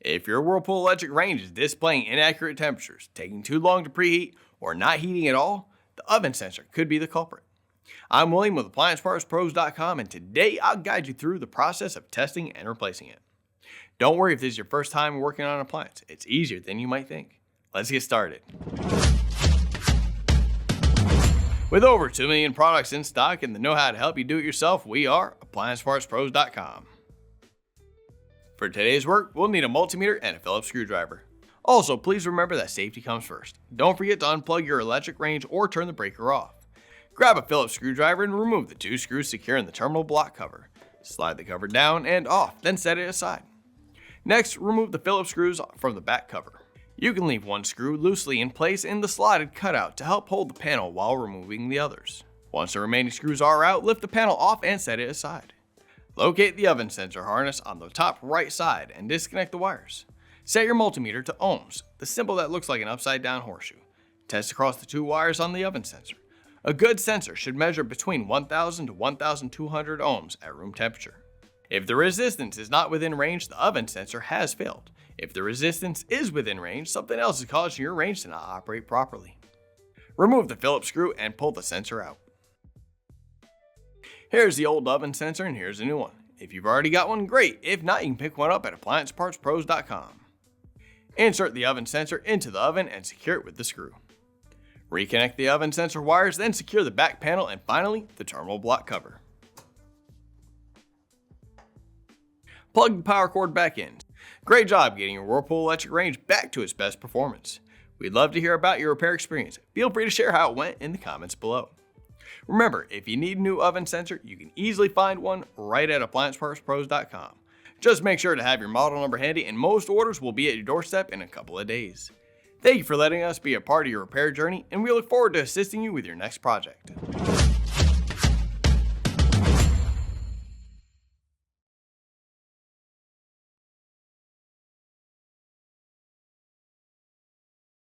If your Whirlpool electric range is displaying inaccurate temperatures, taking too long to preheat, or not heating at all, the oven sensor could be the culprit. I'm William with appliancepartspros.com, and today I'll guide you through the process of testing and replacing it. Don't worry if this is your first time working on an appliance. It's easier than you might think. Let's get started. With over 2 million products in stock and the know-how to help you do it yourself, we are appliancepartspros.com. For today's work, we'll need a multimeter and a Phillips screwdriver. Also, please remember that safety comes first. Don't forget to unplug your electric range or turn the breaker off. Grab a Phillips screwdriver and remove the 2 screws securing the terminal block cover. Slide the cover down and off, then set it aside. Next, remove the Phillips screws from the back cover. You can leave one screw loosely in place in the slotted cutout to help hold the panel while removing the others. Once the remaining screws are out, lift the panel off and set it aside. Locate the oven sensor harness on the top right side and disconnect the wires. Set your multimeter to ohms, the symbol that looks like an upside down horseshoe. Test across the 2 wires on the oven sensor. A good sensor should measure between 1000 to 1200 ohms at room temperature. If the resistance is not within range, the oven sensor has failed. If the resistance is within range, something else is causing your range to not operate properly. Remove the Phillips screw and pull the sensor out. Here's the old oven sensor and here's a new one. If you've already got one, great. If not, you can pick one up at appliancepartspros.com. Insert the oven sensor into the oven and secure it with the screw. Reconnect the oven sensor wires, then secure the back panel and finally the terminal block cover. Plug the power cord back in. Great job getting your Whirlpool electric range back to its best performance. We'd love to hear about your repair experience. Feel free to share how it went in the comments below. Remember, if you need a new oven sensor, you can easily find one right at appliancepartspros.com. Just make sure to have your model number handy and most orders will be at your doorstep in a couple of days. Thank you for letting us be a part of your repair journey, and we look forward to assisting you with your next project.